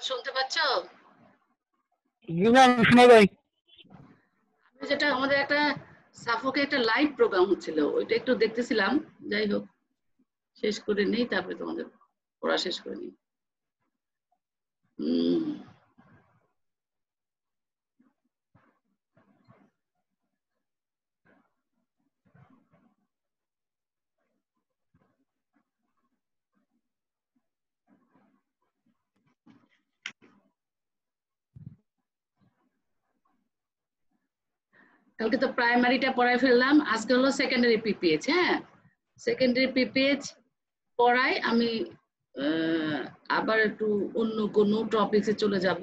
শুনতে পাচ্ছ? শোনা যায়। যেটা আমাদের একটা সাফোকে একটা লাইভ প্রোগ্রাম হচ্ছিল, ওইটা একটু দেখতেছিলাম। যাই হোক, শেষ করে নেই, তারপরে তোমাদের পড়া শেষ করে নিই। কালকে তো প্রাইমারিটা পড়ায় ফেললাম, আজকে হলো সেকেন্ডারি পিপিএইচ। হ্যাঁ, সেকেন্ডারি পিপিএইচ পড়াই আমি আবার একটু অন্য কোনো টপিকসে চলে যাব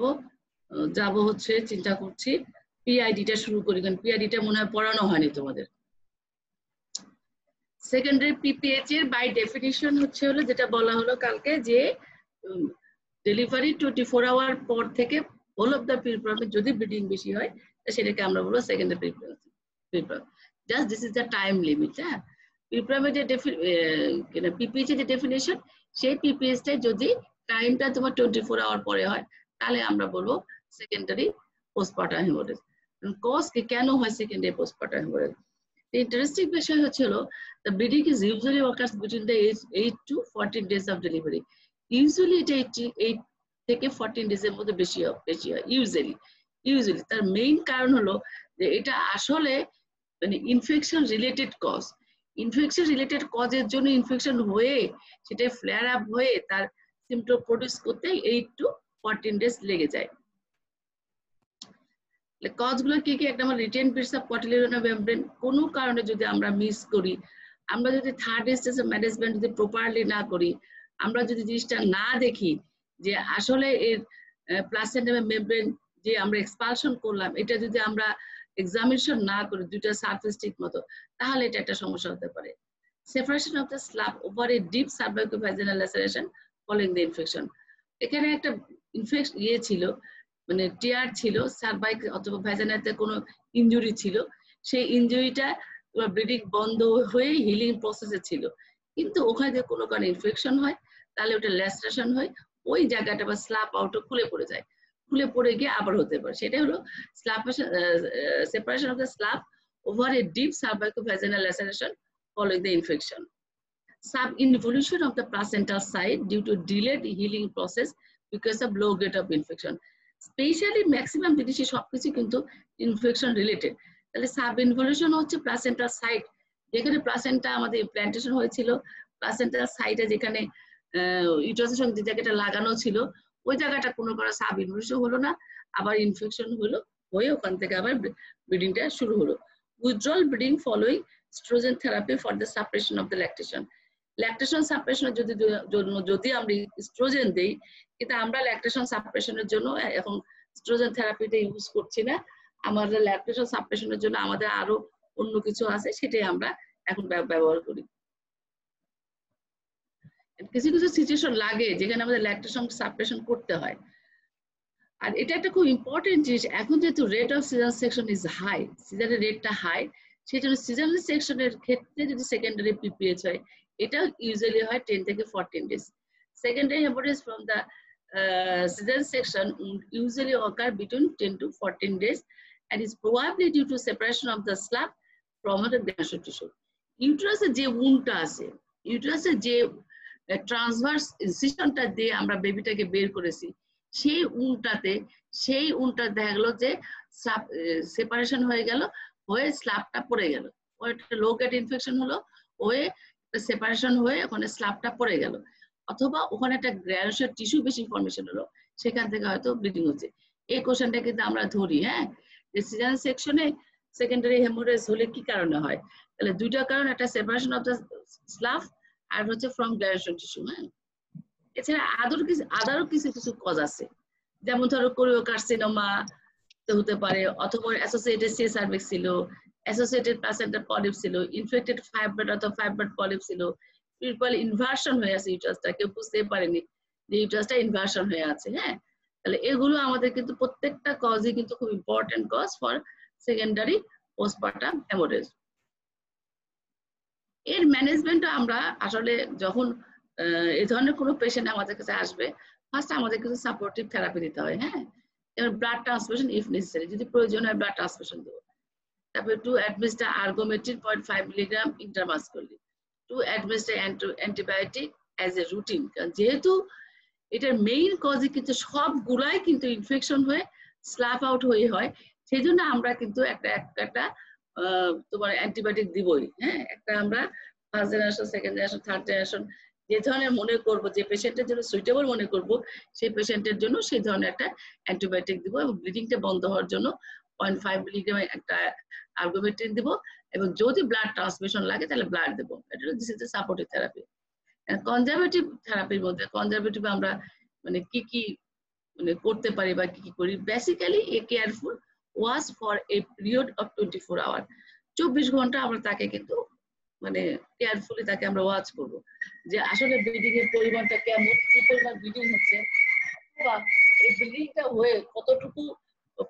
হচ্ছে চিন্তা করছি পিআইডিটা শুরু করি, কারণ পিআইডিটা মনে হয় পড়ানো হয়নি তোমাদের। সেকেন্ডারি পিপিএইচ এর বাই ডেফিনিশন হচ্ছে হলো যেটা বলা হলো কালকে, যে ডেলিভারি 24 আওয়ার পর থেকে হোল অফ দ্য পিরিয়ড যদি ব্লিডিং বেশি হয় সেটাকে আমরা বলবো secondary period. Just this is the time limit. হ্যাঁ, পিরিয়ডের যে পিপিএইচ এর যে ডেফিনিশন, সেই পিপিএইচটা যদি টাইমটা তোমার 24 আওয়ার পরে হয় তাহলে আমরা বলবো সেকেন্ডারি পোস্টপার্টাম হেমোরেজ। কজ কি কেন হয় secondary postpartum haemorrhage? The interesting বিষয় হচ্ছিল the bleeding is usually occurs between the age 8 to 14 days of delivery. Usually এটা 8 থেকে 14 days এর মধ্যে বেশি হয় ইউজুয়ালি। তার মেইন কারণ হলো যে এটা আসলে মানে infection related cause. Infection related কজের জন্য ইনফেকশন হয়ে সেটা ফ্লেয়ার আপ হয়ে তার সিমটম প্রডিউস করতে 8 to 14 days লেগে যায়। কজগুলো কি কি? একটা আমার রিটেন পিটস অফ কটিলিডোনাল মেমব্রেন কোনো কারণে যদি আমরা মিস করি, আমরা যদি থার্ড স্টেজ অফ ম্যানেজমেন্ট যদি প্রপারলি না করি, আমরা যদি জিনিসটা না দেখি যে আসলে এর প্লাসেন্টা মেমব্রেন যে আমরা এক্সপালশন করলাম এটা যদি আমরা এক্সামিনেশন না করি দুইটা সারফেস ঠিক মতো, তাহলে এটা একটা সমস্যা হতে পারে। Separation of the slab over a deep cervicovaginal laceration following the infection. এখানে একটা ইনফেকশন ছিল, মানে টিয়ার ছিল, সার্ভাইক অথবা ভ্যাজানাতে কোনো ইনজুরি ছিল, সেই ইনজুরিটা তোমার ব্লিডিং বন্ধ হয়ে হিলিং প্রসেসে ছিল, কিন্তু ওখানে যদি কোনো কারণে ইনফেকশন হয় তাহলে ওটা ল্যাসেরেশন হয়, ওই জায়গাটা বা স্ল্যাপ আউটও খুলে পড়ে যায়, খুলে পড়ে গিয়ে আবার হতে পারে। সেটা হলো separation of the slab over a deep cervicovaginal laceration following the infection. Sub-involution of the placental side due to delayed healing process because of low grade of infection. Specially maximum জিনিসই সবকিছু কিন্তু ইনফেকশন রিলেটেড। তাহলে sub involution হচ্ছে প্লাসেন্টার site, যেখানে placenta আমাদের implantation হয়েছিল, প্লাসেন্টার সাইটে যেখানে ইউটারাসের সঙ্গে যে জায়গাটা লাগানো ছিল ওই জায়গাটা কোনো কারণে সাব ইনভলিউশন হলো না, আবার ইনফেকশন হলো, হয়ে ওখান থেকে আবার ব্লিডিংটা শুরু হলো। Withdrawal bleeding following estrogen therapy for the suppression of the lactation. Lactation সাপ্রেশনের যদি আমরা স্ট্রোজেন দেই, কিন্তু আমরা ল্যাকটেশন সাপ্রেশনের জন্য এখন স্ট্রোজেন থেরাপিতে ইউজ করছি না, আমাদের ল্যাকটেশন সাপ্রেশনের জন্য আমাদের আরো অন্য কিছু আছে, সেটাই আমরা এখন ব্যবহার করি। কিছু কিছু সিচুয়েশন লাগে যেখানে আমাদের ল্যাকটেশন সাপ্রেশন করতে হয়। আর এটা একটা খুব ইম্পর্টেন্ট জিনিস, এখন যেহেতু rate of caesarean section is high, সিজারের রেটটা হাই, সেই জন্য সিজারাল সেকশনের ক্ষেত্রে যদি সেকেন্ডারি পিপিএইচ হয় এটা ইউজুয়ালি হয় 10 থেকে 14 days. Secondary hemorrhage from the cesarean section usually occur between 10 to 14 days and is probably due to separation of the slab from the glandular tissue. ইউটেরাসের যে উন্ডটা আছে, ইউটেরাসের যে ট্রান্সভার্স ইনসিশনটা দিয়ে আমরা বেবিটাকে বের করেছি, সেই উনটা দেখা গেল যে সেপারেশন হয়ে গেল, হয়ে স্ল্যাবটা পড়ে গেল, ওই একটা লো গ্রেড ইনফেকশন হলো, হয়ে সেপারেশন হয়ে ওখানে স্ল্যাবটা পড়ে গেল, অথবা ওখানে একটা গ্র্যানুলার টিস্যু বেশি ফর্মেশন হলো, সেখান থেকে হয়তো ব্লিডিং হচ্ছে। এই কোশ্চেনটা কিন্তু আমরা ধরি, হ্যাঁ, যে সিজারিয়ান সেকশনে সেকেন্ডারি হেমোরেজ হলে কি কারণে হয়, তাহলে দুইটা কারণ, একটা সেপারেশন অফ দ্য স্ল্যাব আর হচ্ছে ফ্রম গ্র্যানুলার টিস্যু। হ্যাঁ, এছাড়া আদারও কিছু কিছু কজ আছে, যেমন ধরো কোরিওকার্সিনোমা হতে পারে, অথবা অ্যাসোসিয়েটেড সি সার্ভিক্স ছিল, অ্যাসোসিয়েটেড প্লাসেন্টাল পলিপ ছিল, ইনফেক্টেড ফাইব্রয়েড অথবা ফাইব্রয়েড পলিপ ছিল, পিউপাল ইনভার্সন হয়ে আছে ইউটারাসটা, কেউ বুঝতে পারেনি যে ইউটারাসটা ইনভার্সন হয়ে আছে। হ্যাঁ, তাহলে এগুলো আমাদের কিন্তু প্রত্যেকটা কজই কিন্তু খুব important cause for secondary postpartum haemorrhage. এর ম্যানেজমেন্ট আমরা আসলে যখন এই ধরনের কোনো পেশেন্ট আমাদের কাছে আসবে, ফার্স্ট আমাদের কাছে সাপোর্টিভ থেরাপি দিতে হয়। হ্যাঁ, ব্লাড ট্রান্সফিউশন ইফ নেসেসারি, যদি প্রয়োজন হয় ব্লাড ট্রান্সফিউশন দেবো। তারপরে to administer ergometrine 0.5 milligram intramuscularly, to administer antibiotic as a routine. কারণ যেহেতু এটার মেইন কজই কিন্তু সবগুলাই কিন্তু ইনফেকশন হয়ে স্ল্যাপ আউট হয়ে হয়, সেই জন্য আমরা কিন্তু একটা তোমার অ্যান্টিবায়োটিক দিবই। হ্যাঁ, একটা আমরা first generation, second generation, third generation যে ধরনের মনে করব, যে পেশেন্টের জন্য সুইটেবল মনে করব, সেই পেশেন্টের জন্য সেই ধরনের একটা অ্যান্টিবায়োটিক দিব, এবং ব্লিডিংটা বন্ধ হওয়ার জন্য 0.5 মিলিগ্রাম একটা আর্গোমেট্রিন দিব, এবং যদি ব্লাড ট্রান্সমিশন লাগে তাহলে ব্লাড দেবো। এটা this is supportive therapy. Conservative থেরাপির মধ্যে কনজারভেটিভ আমরা মানে কি মানে করতে পারি বা কি করি, basically a careful watch for a period of 24 hour, 24 ঘন্টা আমরা তাকে কিন্তু মানে কেয়ারফুলি তাকে আমরা ওয়াচ করব, যে আসলে ব্লিডিং এর পরিমাণটা কেমন, কি পরিমাণ ব্লিডিং হচ্ছে, বা এই ব্লিডিংটা হয়ে কতটুকু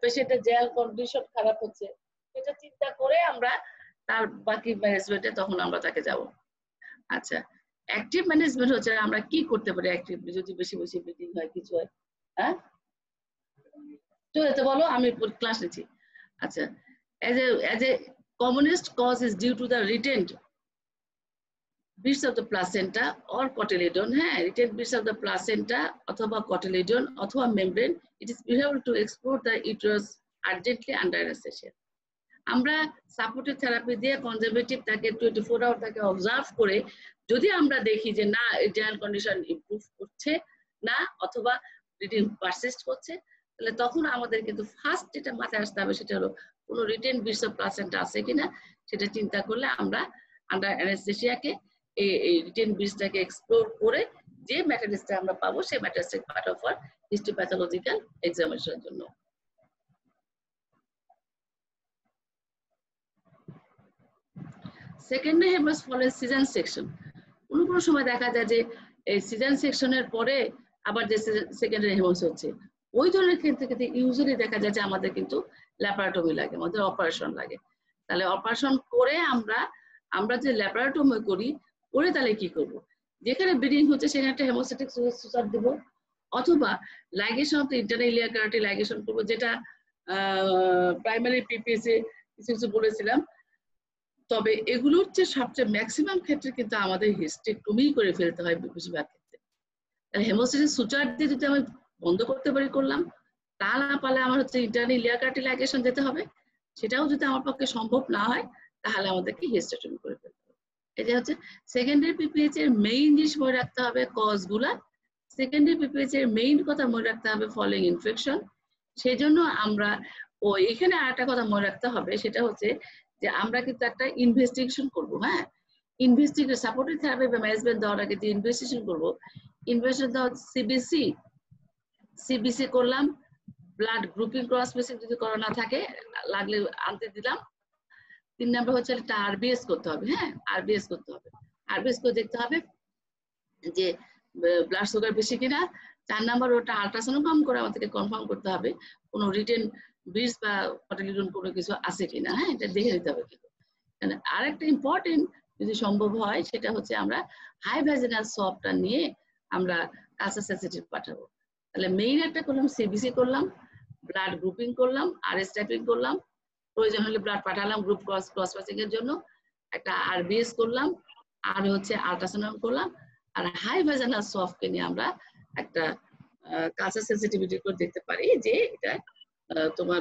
পেশেন্টের জেল কন্ডিশন খারাপ হচ্ছে, এটা চিন্তা করে আমরা তার বাকি ম্যানেজমেন্টে তখন আমরা তাকে যাব। আচ্ছা, অ্যাক্টিভ ম্যানেজমেন্ট হচ্ছে আমরা কি করতে পারি অ্যাক্টিভলি যদি বেশি বেশি ব্লিডিং হয়, কিছু হয়। হ্যাঁ, তো এতে বলো, আমি ক্লাস নিচ্ছি। আচ্ছা, as a commonest cause is due to the retained bits of the placenta or cotyledon. হ্যাঁ, retained bits of the placenta অথবা cotyledon অথবা membrane, it is preferable to explore the uterus urgently under anesthesia. আমরা supportive therapy দিয়ে conservative তাকে 24 hour তাকে observe করে যদি আমরা দেখি যে না জেনারেল কন্ডিশন ইমপ্রুভ করছে না, অথবা ব্লিডিং পারসিস্ট করছে, তাহলে তখন আমাদের কিন্তু ফার্স্ট যেটা মাথায় আসতে হবে সেটা হলো কোনো রিটেন বিটস অফ প্লাসেন্টা আছে কিনা, সেটা চিন্তা করলে আমরা আন্ডার অ্যানেস্থেসিয়াকে এই রিটেন বিটসটাকে এক্সপ্লোর করে যে ম্যাটারিয়ালসটা আমরা পাবো সেই ম্যাটারিয়ালস পার্ট অফ আর হিস্টোপ্যাথোলজিক্যাল এক্সামিনেশনের জন্য। সেকেন্ডারি হেমারেজ ফলে সিজন সেকশন। কোনো সময় দেখা যায় যে এই সিজন সেকশনের পরে আবার যে সেকেন্ডারি হেমারেজ হচ্ছে, ওই ধরনের ক্ষেত্রে কিন্তু ইউজুয়ালি দেখা যায় যে আমাদের কিন্তু ল্যাপারাটমি লাগে, আমাদের অপারেশন লাগে। তাহলে অপারেশন করে আমরা যে ল্যাপারাটমি করি, করে তাহলে কি করব, যেখানে ব্লিডিং হচ্ছে সেখানে একটা হেমোস্ট্যাটিক সুচার দেব, অথবা ligation of internal iliac artery ligation করব, যেটা প্রাইমারি পিপিএস এ কিছু কিছু বলেছিলাম। তবে এগুলো হচ্ছে সবচেয়ে ম্যাক্সিমাম ক্ষেত্রে কিন্তু আমাদের হিস্টেক্টমি করে ফেলতে হয় বেশিরভাগ ক্ষেত্রে। তাহলে হেমোস্ট্যাটিক সুচার দিয়ে যদি আমি বন্ধ করতে পারি করলাম, তা না পারলে আমার হচ্ছে ইন্টারনাল ইলিয়াক আর্টারি লাইগেশন যেতে হবে, সেটাও যদি আমার পক্ষে সম্ভব না হয় তাহলে আমাদেরকে হিস্টেক্টমি করে ফেলতে হবে। এটা হচ্ছে সেকেন্ডারি পিপিএইচ এর মেইন জিনিস মনে রাখতে হবে, কজ গুলা। সেকেন্ডারি পিপিএইচ এর মেইন কথা মনে রাখতে হবে ফলোইং ইনফেকশন। সেই জন্য আমরা এখানে আরেকটা কথা মনে রাখতে হবে, সেটা হচ্ছে যে আমরা কিন্তু একটা ইনভেস্টিগেশন করব। হ্যাঁ, ইনভেস্টিগেশন সাপোর্টিভ থেরাপি বা ম্যানেজমেন্ট দেওয়ার আগে যে ইনভেস্টিগেশন করব, ইনভেস্টিগেশন দেওয়া সিবিসি করলাম, ব্লাড গ্রুপিং ক্রস ম্যাচিং যদি করা না থাকে লাগলে আনতে দিলাম। 3 নাম্বার হচ্ছে একটা আরবিএস করতে হবে। হ্যাঁ, আরবিএস করতে হবে, আরবিএস করে দেখতে হবে যে ব্লাড সুগার বেশি কিনা। 4 নাম্বার ওটা আল্ট্রাসাউন্ড করে আমাদেরকে কনফার্ম করতে হবে কোনো রিটেন বিটস বা কটিলিডন কোনো কিছু আছে কিনা। হ্যাঁ, এটা দেখে নিতে হবে। কিন্তু আরেকটা ইম্পর্টেন্ট যদি সম্ভব হয় সেটা হচ্ছে আমরা হাই ভ্যাজিনাল সোয়াবটা নিয়ে আমরা কালচার সেন্সিটিভ পাঠাবো। তাহলে মেইন একটা করলাম সিবিসি করলাম, ব্লাড গ্রুপিং করলাম, আরএস টাইপিং করলাম, প্রয়োজন হলে ব্লাড পাঠালাম গ্রুপ ক্রস ম্যাচিং এর জন্য, একটা আরবিএস করলাম, আর হচ্ছে আল্ট্রাসাউন্ড করলাম, আর হাই ভ্যাজিনাল সোয়াবকে নিয়ে আমরা একটা কালচার সেন্সিটিভিটি করে দেখতে পারি যে এটা তোমার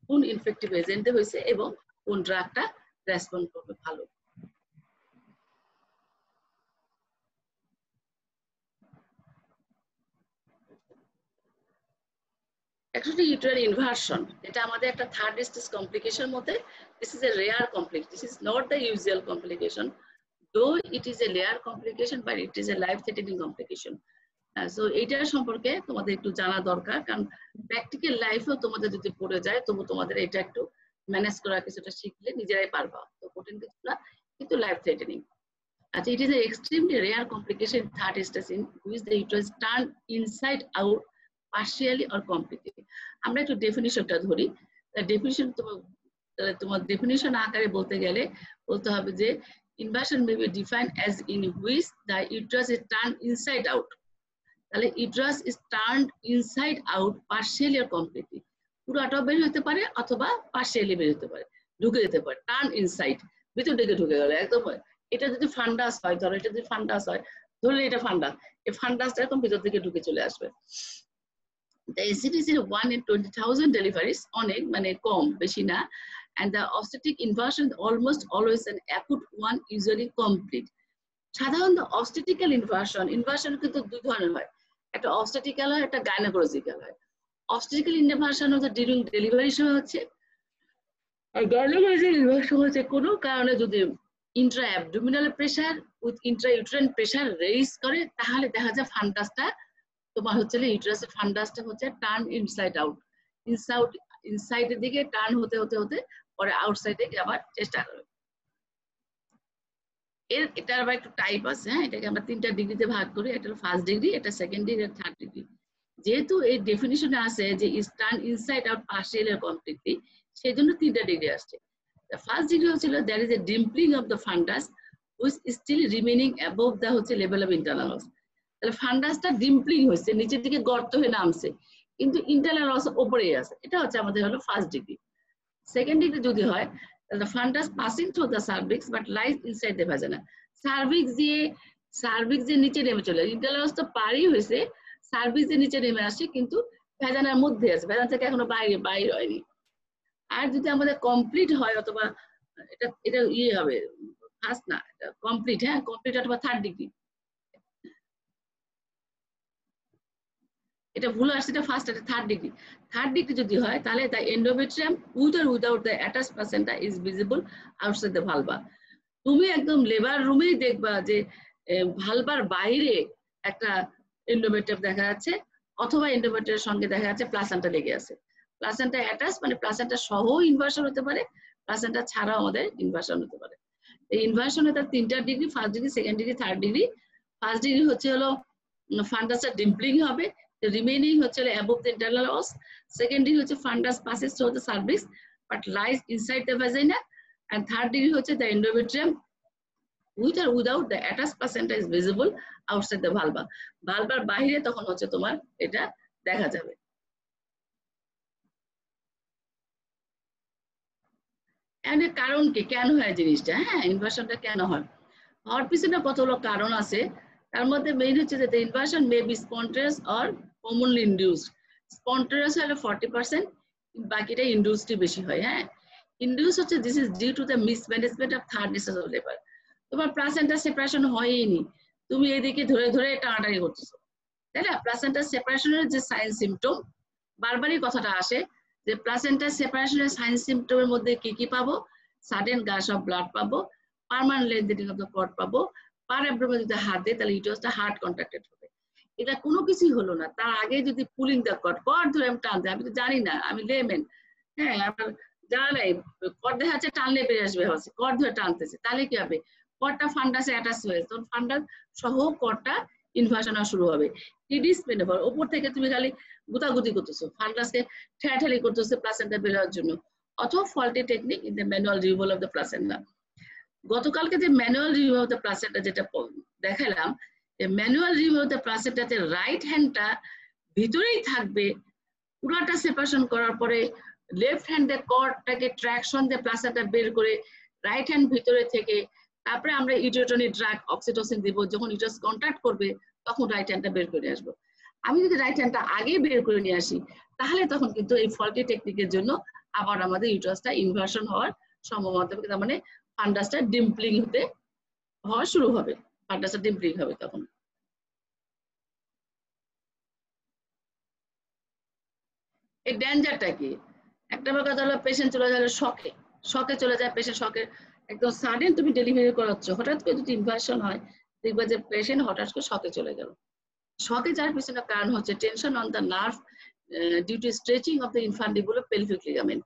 কোন ইনফেক্টিভ এজেন্টে হয়েছে এবং কোন ড্রাগটা রেসপন্ড করবে ভালো। Actually, uterine inversion, এটা আমাদের একটা থার্ড স্টেজ কমপ্লিকেশন মধ্যে, this is a rare complication, this is not the usual complication, though it is a rare complication but it is a life threatening complication. So এইটার সম্পর্কে তোমাদের একটু জানা দরকার, কারণ প্র্যাকটিক্যাল লাইফেও তোমাদের যদি পড়ে যায় তবু তোমাদের এটা একটু ম্যানেজ করা কিছুটা শিখলে নিজেরাই পারবা, তো কঠিন কিছু না কিন্তু লাইফ থ্রেটেনিং। আচ্ছা, it is an extremely rare complication third stage in which the uterus turn inside out partially or completely. আমরা একটু ডেফিনিশনটা ধরি। ডেফিনিশন তোমার ডেফিনিশন আকারে বলতে গেলে বলতে হবে যে Inversion may be defined as in which the uterus is turned inside out. তাহলে uterus is turned inside out partially or completely. পুরোটা বের হতে পারে অথবা partially বের হতে পারে, ঢুকে যেতে পারে। টার্ন ইনসাইড, ভিতর দিকে ঢুকে গেল একদম। এটা যদি ফান্ডাস হয়, ধরো এটা যদি ফান্ডাস হয়, ধরলে এটা ফান্ডাস, এই ফান্ডাসটা এরকম ভিতর দিকে ঢুকে চলে আসবে। The incidence is 1 in 20,000 deliveries, অনেক মানে কম, বেশি না। And the obstetric inversion is almost always an acute one, usually complete. সাধারণত obstetrical inversion কিন্তু দুই ধরনের হয়, একটা obstetrical হয়, একটা gynecological হয়। obstetrical inversion হচ্ছে ডিউরিং ডেলিভারির সময় হচ্ছে, আর gynecological inversion হচ্ছে কোনো কারণে যদি intra abdominal pressure with intrauterine pressure raise করে, তাহলে দেখা যায় ফান্ডাসটা তোমার হচ্ছে ইউটেরাসের ফান্ডাসটা হচ্ছে টার্ন ইনসাইড আউট, ইনসাইডের দিকে টার্ন হতে হতে হতে পরে আউটসাইডে আবার চেষ্টা করবে। এটার আবার একটু টাইপ আছে, হ্যাঁ, এটাকে আমরা 3টা ডিগ্রিতে ভাগ করি, এটা হলো ফার্স্ট ডিগ্রি, এটা সেকেন্ড ডিগ্রি, এটা থার্ড ডিগ্রি। যেহেতু এই ডেফিনিশনে আছে যে is turn inside out partially আর কমপ্লিটলি, সেই জন্য 3টা ডিগ্রি আসছে। ফার্স্ট ডিগ্রি হচ্ছিল there is a dimpling of the fundus which still remaining above the হচ্ছে লেভেল অফ ইন্টারনাল লস। তাহলে ফান্ডাসটা ডিম্পলিং হয়েছে, নিচের দিকে গর্ত হয়ে নামছে, কিন্তু ইন্টারনাল লস উপরেই আছে। এটা হচ্ছে আমাদের হলো ফার্স্ট ডিগ্রি। সেকেন্ড ডিগ্রি যদি হয়, তাহলে fundus passing through the cervix but lies inside the vagina. Cervix দিয়ে নিচে নেমে চলে, ইন্টারনাল লস তো পারই হয়েছে, সার্ভিক্স দিয়ে নিচে নেমে আসে, কিন্তু ভ্যাজানার মধ্যে আছে, ভ্যাজানা থেকে এখনো বাইরে হয়নি। আর যদি আমাদের কমপ্লিট হয়, অথবা এটা ইয়ে হবে ফার্স্ট না, কমপ্লিট, হ্যাঁ কমপ্লিট অথবা থার্ড ডিগ্রি, এটা ভুল আসছে, এটা ফার্স্ট, এটা থার্ড ডিগ্রি। থার্ড ডিগ্রি যদি হয়, তাহলে the endometrium with or without the attached placenta is visible outside the vulva. তুমি একদম লেবার রুমেই দেখবা যে ভালভার বাইরে একটা এন্ডোমেট্রিয়াম দেখা যাচ্ছে, অথবা এন্ডোমেট্রিয়ামের সঙ্গে দেখা যাচ্ছে প্লাসেন্টা লেগে আছে। প্লাসেন্টা অ্যাটাচ মানে প্লাসেন্টা সহ ইনভার্সন হতে পারে, প্লাসেন্টা ছাড়াও আমাদের ইনভার্সন হতে পারে। এই ইনভার্সনে তার 3টা degree, first degree, second degree, third degree. First degree হচ্ছে হলো ফান্ডাসটা ডিম্পলিং হবে, the remaining হচ্ছে above the internal os. Second degree হচ্ছে fundus passes through the cervix but lies inside the vagina, and third degree হচ্ছে the endometrium with or without the attached placenta is visible outside the vulva. ভালভার বাইরে তখন হচ্ছে তোমার এটা দেখা যাবে। এর কারণ কি, কেন হয় জিনিসটা, হ্যাঁ ইনভার্সনটা কেন হয়, হওয়ার পিছনে কতগুলো কারণ আছে। তার মধ্যে মেইন হচ্ছে যে the inversion may be spontaneous or commonly induced. Spontaneous হলে 40%, বাকিটা ইনডিউসড বেশি হয়। হ্যাঁ, ইনডিউস হচ্ছে this is due to the mismanagement of third stage of labour. তোমার প্লাসেন্টা সেপারেশন হয়নি, তুমি এদিকে ধরে ধরে টানাটানি করতেছো, তাই না? প্লাসেন্টা সেপারেশনের যে সাইন সিমটম, বারবারই কথাটা আসে যে প্লাসেন্টা সেপারেশনের সাইন সিমটমের মধ্যে কি কি পাবো, সাডেন গাশ অফ ব্লাড পাবো, পার্মানেন্ট লেন্থেনিং অফ দ্য কর্ড পাবো, পার অ্যাবডোমেন যদি হাত দেয় তাহলে ইউটারাসটা হার্ড কন্ট্রাক্টেড হবে। এটা কোনো কিছুই হলো না, তার আগে যদি পুলিং দ্য কর্ড ধরে আমি টানতে, আমি তো জানি না, আমি লেমেন, হ্যাঁ আমার জানা নাই, কর্ড দেখা যাচ্ছে টানলে বেরিয়ে আসবে, হচ্ছে কর্ড ধরে টানতেছে, তাহলে কি হবে, কর্ডটা ফান্ডাসে অ্যাটাচ হয়েছে, তখন ফান্ডাস সহ কর্ডটা ইনভার্সন শুরু হবে। ইডিস মেনোভার, উপর থেকে তুমি খালি গুতাগুতি করতেছো, ফান্ডাসকে ঠেলাঠেলি করতেছো প্লাসেন্টা বের হওয়ার জন্য, অথবা faulty technique in the manual removal of the placenta. গতকালকে যে manual remove of the placenta যেটা দেখালাম, ম্যানুয়াল রিমুভ অফ দ্য প্লাসেন্টাতে রাইট হ্যান্ডটা ভিতরেই থাকবে, পুরাটা সেপারেশন করার পরে লেফট হ্যান্ডে কর্ডটাকে ট্র্যাকশন দিয়ে প্লাসেন্টা বের করে রাইট হ্যান্ড ভিতরে থেকে তারপরে আমরা ইউটেরোটনিক ড্রাগ অক্সিটোসিন দিব, যখন ইউটারাস কন্ট্যাক্ট করবে তখন রাইট হ্যান্ডটা বের করে আসবো। আমি যদি রাইট হ্যান্ডটা আগে বের করে নিয়ে আসি, তাহলে তখন কিন্তু এই ফল্টি টেকনিকের জন্য আবার আমাদের ইউটারাসটা ইনভার্সন হওয়ার সম্ভাবনা হবে, তার মানে ফান্ডাসটা ডিম্পলিং হওয়া শুরু হবে, ফান্ডাসটা ডিম্পলিং হবে তখন। এই ডেঞ্জারটা কি, একটা কথা হলো পেশেন্ট চলে গেল শকে চলে যায়, পেশেন্ট শকে একদম সাডেন তুমি ডেলিভারি করাচ্ছ, হঠাৎ করে যদি ইনভার্সন হয় দেখবা যে পেশেন্ট হঠাৎ করে শকে চলে গেল। শকে যাওয়ার পিছনে কারণ হচ্ছে tension on the nerve due to stretching of the infundibular pelvic ligament.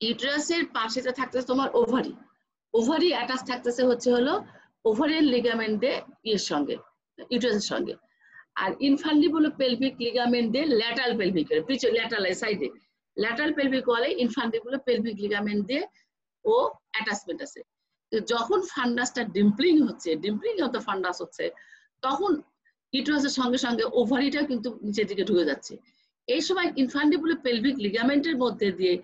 ইউটেরাসের পাশে থাকতেছে তোমার ওভারি অ্যাটাচ থাকতেছে হচ্ছে হলো ওভারিয়ান লিগামেন্টে ইয়ের সঙ্গে, ইউটেরাসের সঙ্গে, আর ইনফান্ডিবুলার পেলভিক লিগামেন্ট দিয়ে ল্যাটারাল পেলভিক, পিছনে ল্যাটারাল সাইডে ল্যাটারাল পেলভিক ওয়ালে ইনফান্ডিবুলার পেলভিক লিগামেন্ট দিয়ে ও অ্যাটাচমেন্ট আছে। যখন ফান্ডাসটা ডিম্পলিং হচ্ছে, ডিম্পলিং অফ দ্য ফান্ডাস হচ্ছে, তখন ইউটেরাসের সঙ্গে সঙ্গে ওভারিটা কিন্তু নিচের দিকে ঢুকে যাচ্ছে। এই সময় ইনফান্ডিবুলার পেলভিক লিগামেন্টের মধ্যে দিয়ে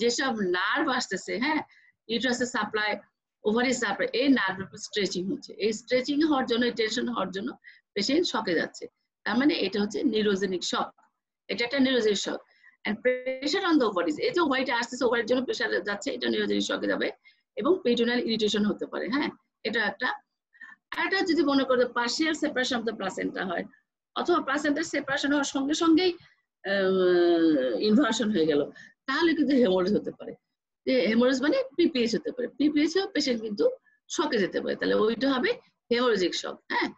যেসব নার্ভ আসতেছে, হ্যাঁ, ইউটেরাসের সাপ্লাই, ওভারি সাপ্লাই, এই নার্ভ স্ট্রেচিং হচ্ছে। এই স্ট্রেচিং হওয়ার জন্য, টেনশন হওয়ার জন্য পেশেন্ট শকে যাচ্ছে। তার মানে এটা হচ্ছে নিউরোজেনিক শক, এটা একটা neurogenic shock. And pressure on the ovaries, এই যে ওভারিটা আসতেছে, ওভারির জন্য প্রেশার যাচ্ছে, এটা নিউরোজেনিক শকে যাবে এবং পেরিটোনিয়াল ইরিটেশন হতে পারে। হ্যাঁ, এটা একটা। এটা যদি মনে করো partial separation of the placenta হয়, অথবা প্লাসেন্টার সেপারেশন হওয়ার সঙ্গে সঙ্গেই ইনভার্সন হয়ে গেল, তাহলে কিন্তু হেমোরেজ হতে পারে। যে হেমোরেজ মানে পিপিএইচ হতে পারে, পিপিএইচ এও পেশেন্ট কিন্তু শকে যেতে পারে, তাহলে ওইটা হবে হেমোরেজিক শক। হ্যাঁ,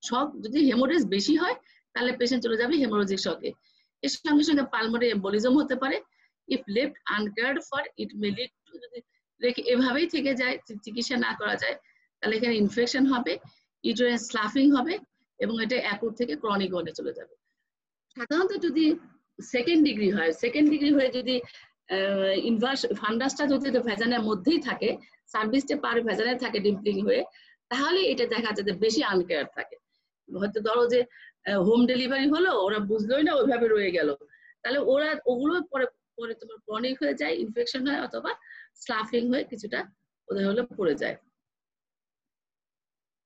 শক যদি হেমোরেজ বেশি হয় তাহলে পেশেন্ট চলে যাবে হেমোরেজিক শকে। এর সঙ্গে সঙ্গে পালমোনারি এম্বোলিজম হতে পারে। If left uncared for it may lead to, যদি রেখে এভাবেই থেকে যায়, চিকিৎসা না করা যায়, তাহলে এখানে ইনফেকশন হবে, ইউটেরাইন স্লাফিং হবে এবং এটা অ্যাকুট থেকে ক্রনিক ওয়ার্ডে চলে যাবে। সাধারণত যদি সেকেন্ড ডিগ্রি হয়, সেকেন্ড ডিগ্রি হয়ে যদি ইনভার্স ফান্ডাসটা যদি ভেজানের মধ্যেই থাকে, সার্ভিসটা পার ভেজানে থাকে ডিম্পলিং হয়ে, তাহলে এটা দেখা যায় যে বেশি আনকেয়ার থাকে। হয়তো ধরো যে হোম ডেলিভারি হলো, ওরা বুঝলোই না, ওইভাবে রয়ে গেল, তাহলে ওরা ওগুলো পরে পরে তোমার ক্রনিক হয়ে যায়, ইনফেকশন হয়, অথবা স্লাফিং হয়ে কিছুটা ওদের হলে পড়ে যায়।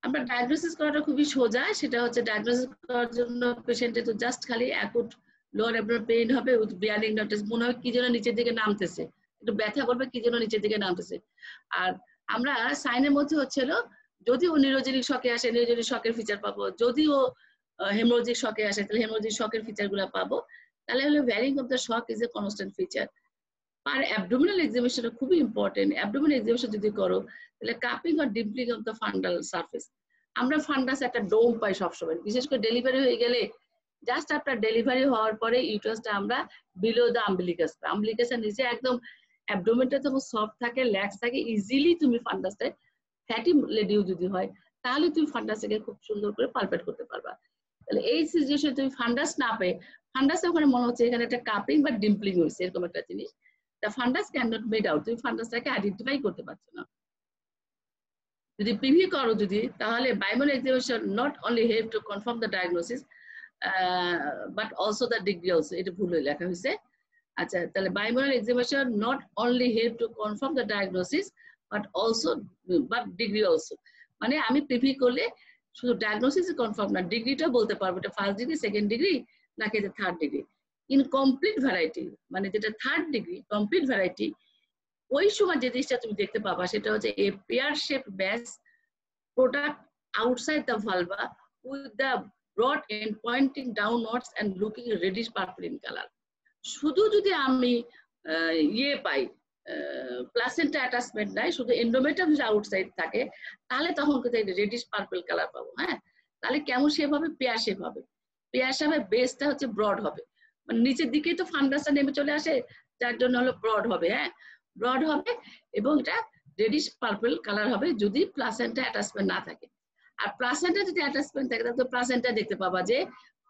আমরা ডায়াগনোসিস করাটা খুবই সোজা, সেটা হচ্ছে ডায়াগনোসিস করার জন্য পেশেন্টের তো জাস্ট খালি অ্যাকুট লোয়ার অ্যাবডোমিনাল পেইন হবে উইথ বিয়ারিং নটিস, মনে হয় কি যেন নিচের দিকে নামতেছে, একটু ব্যথা করবে, কি যেন নিচের দিকে নামতেছে। আর আমরা সাইনের মধ্যে হচ্ছিল, যদি ও নিউরোজেনিক শকে আসে নিউরোজেনিক শকের ফিচার পাবো, যদি ও হেমোরোজিক শকে আসে তাহলে হেমোরোজিক শকের ফিচার গুলো পাবো। তাহলে হলো varying of the shock is a constant feature. আর অ্যাবডোমিনাল এক্সামিনেশন খুবই ইম্পর্টেন্ট। অ্যাবডোমিনাল এক্সামিনেশন যদি করো তাহলে কাপিং আর dimpling of the fundal surface, আমরা ফান্ডাস একটা ডোম পাই সবসময়, বিশেষ করে ডেলিভারি হয়ে গেলে, জাস্ট আপনার ডেলিভারি হওয়ার পরে ইউটারাসটা আমরা বিলো দ্য আম্বিলিকাস, আম্বিলিকাসের নিচে একদম অ্যাবডোমেনটা যখন সফট থাকে, ল্যাক্স থাকে, ইজিলি তুমি ফান্ডাসটা, ফ্যাটি লেডিও যদি হয় তাহলে তুমি ফান্ডাসটাকে খুব সুন্দর করে পালপেট করতে পারবা। তাহলে এই সিচুয়েশনে তুমি ফান্ডাস না পেয়ে, ফান্ডাসে ওখানে মনে হচ্ছে এখানে একটা কাপিং বা ডিম্পলিং হয়েছে, এরকম একটা জিনিস, the fundus cannot made out, তুমি ফান্ডাসটাকে আইডেন্টিফাই করতে পারছো না। যদি পিভি করো যদি, তাহলে bimanual examination not only help to confirm the diagnosis but also the degree also, এটা ভুল লেখা হয়েছে। আচ্ছা, তাহলে bimanual examination not only help to confirm the diagnosis but degree also, মানে আমি পিভি করলে শুধু ডায়াগনোসিস কনফার্ম না, ডিগ্রিটা বলতে পারবো এটা ফার্স্ট ডিগ্রি, সেকেন্ড ডিগ্রি নাকি এটা third degree. In complete variety, মানে যেটা থার্ড ডিগ্রি কমপ্লিট ভ্যারাইটি, ওই সময় যে জিনিসটা তুমি দেখতে পাবা সেটা হচ্ছে a pear shape mass product outside the vulva with the broad end pointing downwards and looking reddish purple in colour. শুধু যদি আমি ইয়ে পাই, প্লাসেন্টা অ্যাটাচমেন্ট নাই, শুধু এন্ডোমেট্রিয়াম যদি আউটসাইড থাকে, তাহলে তখন কিন্তু রেডিশ পার্পল কালার পাবো। হ্যাঁ, তাহলে কেমন শেপ হবে? পেয়ার শেপ হবে। পেয়ার শেপে বেসটা হচ্ছে ব্রড হবে, মানে নিচের দিকেই তো ফান্ডাসটা নেমে চলে আসে, যার জন্য হলো ব্রড হবে। হ্যাঁ, ব্রড হবে এবং এটা রেডিশ পার্পল কালার হবে যদি প্লাসেন্টা অ্যাটাচমেন্ট না থাকে। আর প্লাসেন্টা যদি অ্যাটাচমেন্ট থাকে তাহলে তো প্লাসেন্টা দেখতে পাবা যে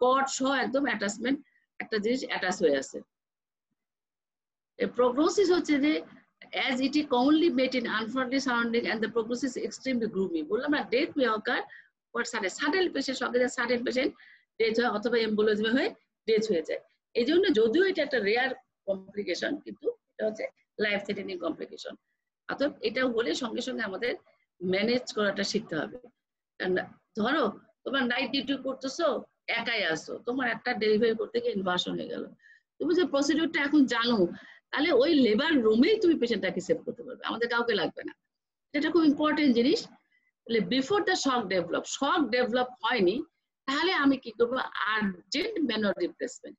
কর্ড সহ একদম অ্যাটাচমেন্ট একটা জিনিস অ্যাটাচ হয়ে আছে। প্রগনোসিস হচ্ছে যে as it is commonly met in unfriendly surrounding and the prognosis is extremely gloomy, বললাম না, death May occur but sudden patient সঙ্গে সাডেন পেশেন্ট ডেথ হয় অথবা এম্বোলিজম হয়ে ডেথ হয়ে যায়। এই জন্য যদিও এটা একটা রেয়ার কমপ্লিকেশন, কিন্তু এটা হচ্ছে লাইফ থ্রেটেনিং কমপ্লিকেশন। অর্থাৎ এটা হলে সঙ্গে সঙ্গে আমাদের ম্যানেজ করাটা শিখতে হবে। ধরো তোমার নাইট ডিউটি করতেছো, একাই আসো, তোমার একটা ডেলিভারি করতে গিয়ে ইনভার্সন হয়ে গেল, তুমি যে প্রসিডিউরটা এখন জানো, তাহলে ওই লেবার রুমেই তুমি পেশেন্টটাকে সেভ করতে পারবে, আমাদের কাউকে লাগবে না। এটা খুব ইম্পর্টেন্ট জিনিস। তাহলে বিফোর দ্য শক ডেভেলপ হয়নি, তাহলে আমি কি করবো? আর্জেন্ট ম্যানুয়াল রিপ্লেসমেন্ট,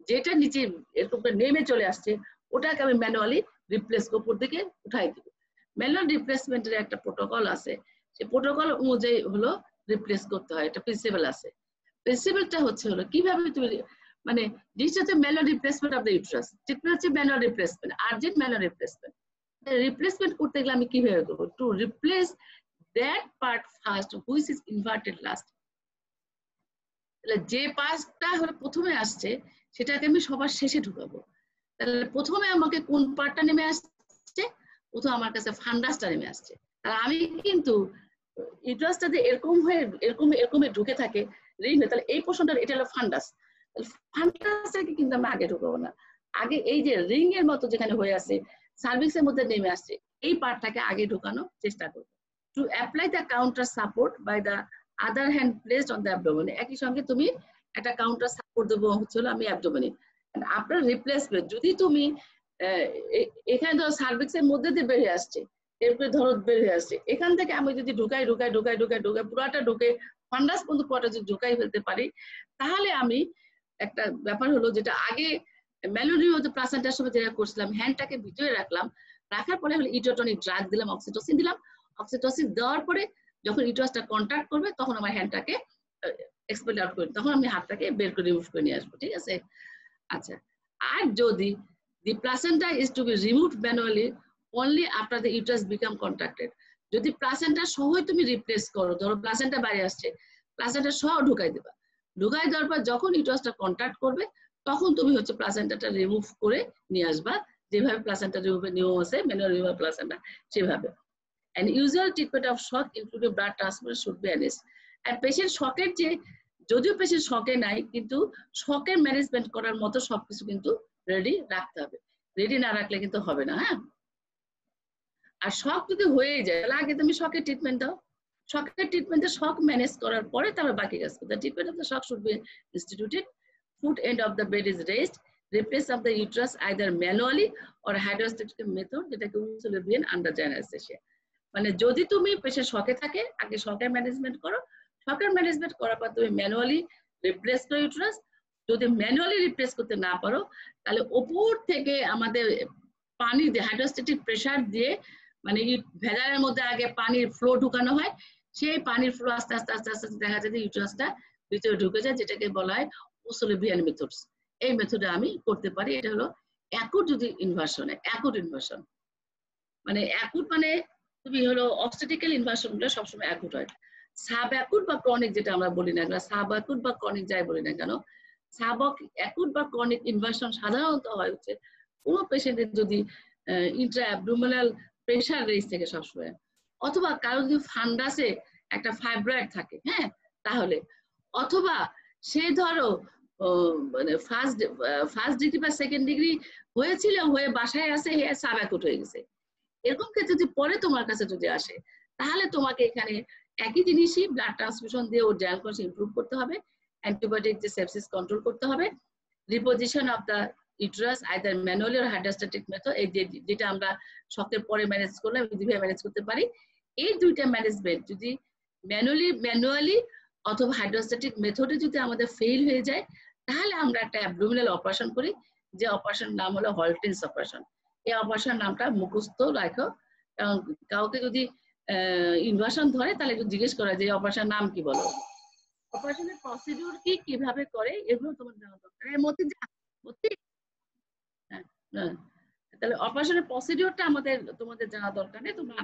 যেটা নিচে এরকম নেমে চলে আসছে ওটাকে আমি ম্যানুয়ালি রিপ্লেস উপর দিকে উঠাই দিব। ম্যানুয়াল রিপ্লেসমেন্টের একটা প্রোটোকল আছে, সেই প্রোটোকল অনুযায়ী হলো রিপ্লেস করতে হয়, একটা প্রিন্সিপাল আছে। প্রিন্সিপালটা হচ্ছে হলো কিভাবে তুমি, মানে জিনিসটা হচ্ছে manual replacement of the uterus, treatment হচ্ছে manual replacement, urgent manual replacement. Replacement করতে গেলে আমি কিভাবে করবো? To replace that part first which is inverted last. তাহলে যে পার্টটা হলো প্রথমে আসছে সেটাকে আমি সবার শেষে ঢুকাবো। তাহলে প্রথমে আমাকে কোন পার্টটা নেমে আসছে? প্রথম আমার কাছে ফান্ডাসটা নেমে আসছে। আর আমি কিন্তু ইউট্রাসটা যে এরকম হয়ে এরকম ঢুকে থাকে রিং, তাহলে এই পোর্শনটা এটা হলো ফান্ডাস। ফান্ডাসটাকে কিন্তু আমরা আগে ঢুকাবো না, আগে এই যে রিং এর মতো যেখানে হয়ে আছে সার্ভিক্সের মধ্যে নেমে আসছে এই পার্টটাকে আগে ঢুকানোর চেষ্টা করবো। To apply the counter support by the other hand placed on the abdomen, একই সঙ্গে তুমি একটা কাউন্টার সাপোর্ট দেবো হচ্ছে আমি অ্যাবডোমেনে। আপনার রিপ্লেসমেন্ট যদি তুমি এখানে ধরো সার্ভিক্সের মধ্যে দিয়ে বেরিয়ে আসছে, এরপরে ধরো বেরিয়ে আসছে, এখান থেকে আমি যদি ঢুকাই পুরাটা ঢুকে ফান্ডাস পর্যন্ত পুরাটা যদি ঢুকাই ফেলতে পারি, তাহলে আমি একটা ব্যাপার হলো যেটা আগে ম্যালোরিওতে প্লাসেন্টার সময় যেটা করছিলাম, হ্যান্ডটাকে ভিতরে রাখার পরে হলো ইটোটনিক ড্রাগ দিলাম, অক্সিটোসিন দিলাম, অক্সিটোসিন দেওয়ার পরে যখন ইউটারাসটা কন্ট্যাক্ট করবে তখন আমার হ্যান্ডটাকে এক্সপেল আউট করে, তখন আমি হাতটাকে বের করে রিমুভ করে নিয়ে আসবো, ঠিক আছে? আচ্ছা, আর যদি the placenta is to be removed manually only after the uterus become contracted, যদি প্লাসেন্টা সহ তুমি রিপ্লেস করো, ধরো প্লাসেন্টা বাইরে আসছে, প্লাসেন্টা সহ ঢুকাই দেবা, ঢুকাই দেওয়ার পর যখন ইউটারাসটা কন্ট্যাক্ট করবে তখন তুমি হচ্ছে প্লাসেন্টাটা রিমুভ করে নিয়ে আসবা, যেভাবে প্লাসেন্টা রিমুভের নিয়ম আছে ম্যানুয়াল রিমুভ প্লাসেন্টা সেভাবে। And usual treatment of shock including blood transfusion should be arranged. And patient শকের যে, যদিও পেশেন্ট শকে নাই কিন্তু শকের ম্যানেজমেন্ট করার মতো সবকিছু কিন্তু রেডি রাখতে হবে, রেডি না রাখলে কিন্তু হবে না। হ্যাঁ, আর শক যদি হয়ে যায় তাহলে আগে তুমি শকের ট্রিটমেন্ট দাও, শকের ট্রিটমেন্টে শক ম্যানেজ করার পরে তারপর বাকি কাজ করতে। Treatment of the shock should be instituted, foot end of the bed is raised, replace of the uterus either manually or hydrostatic method, যেটাকে উইলসোলেভিয়ান আন্ডারজাইনাল অ্যানেস্থেসিয়া। মানে যদি তুমি পেশেন্ট শকে থাকে আগে শকের ম্যানেজমেন্ট করো, শকের ম্যানেজমেন্ট করার পর তুমি ম্যানুয়ালি রিপ্লেস করো ইউটেরাস। যদি ম্যানুয়ালি রিপ্লেস করতে না পারো তাহলে ওপর থেকে আমাদের পানি দিয়ে হাইড্রোস্ট্যাটিক প্রেসার দিয়ে, মানে ভেজালের মধ্যে আগে পানির ফ্লো ঢুকানো হয়, সেই পানির ফ্লো আস্তে আস্তে আস্তে আস্তে দেখা যায় যে ইউটেরাসটা ভিতরে ঢুকে যায়, যেটাকে বলা হয় ওসোলেভিয়ান মেথডস। এই মেথডে আমি করতে পারি। এটা হলো অ্যাকুট যদি ইনভার্সন, অ্যাকুট ইনভার্সন মানে অ্যাকুট মানে তুমি হলো অবস্টেটিক্যাল ইনভার্সনগুলো সবসময় অ্যাকুট হয়। সাব অ্যাকুট বা ক্রনিক যেটা আমরা বলি না, সাব অ্যাকুট বা ক্রনিক যাই বলি না কেন, সাব অ্যাকুট বা ক্রনিক ইনভার্সন সাধারণত হয় হচ্ছে কোনো পেশেন্টের যদি ইন্ট্রা অ্যাবডোমিনাল প্রেসার রেঞ্জ থেকে সবসময়, অথবা কারো যদি ফান্ডাসে একটা ফাইব্রয়েড থাকে, হ্যাঁ তাহলে, অথবা সে ধরো মানে ফার্স্ট ডিগ্রি বা সেকেন্ড ডিগ্রি হয়েছিল, হয়ে বাসায় আসে হে সাব অ্যাকুট হয়ে গেছে, এরকম ক্ষেত্রে যদি পরে তোমার কাছে যদি আসে তাহলে তোমাকে এখানে একই জিনিসই ব্লাড ট্রান্সফিউশন দিয়ে ওর জেনারেল কন্ডিশন ইমপ্রুভ করতে হবে, অ্যান্টিবায়োটিক যে সেপসিস কন্ট্রোল করতে হবে, reposition of the uterus either manually or hydrostatic method, এই যেটা আমরা শকের পরে ম্যানেজ করলে যেভাবে ম্যানেজ করতে পারি, এই দুইটা ম্যানেজমেন্ট যদি ম্যানুয়ালি অথবা হাইড্রোস্ট্যাটিক মেথডে যদি আমাদের ফেল হয়ে যায় তাহলে আমরা একটা অ্যাবডোমিনাল অপারেশন করি, যে অপারেশন নাম হলো হলটিন্স অপারেশন। এই অপারেশন নামটা মুখস্থ রাখো, কাউকে যদি ইনভার্সন ধরে তাহলে একটু জিজ্ঞেস করা যে অপারেশন নাম কি, বলো অপারেশনের প্রসিডিউর কি, কিভাবে করে, এগুলো তোমার জানা দরকার। এর মধ্যে তাহলে অপারেশনের প্রসিডিউরটা তোমাদের জানা দরকার নেই, তোমরা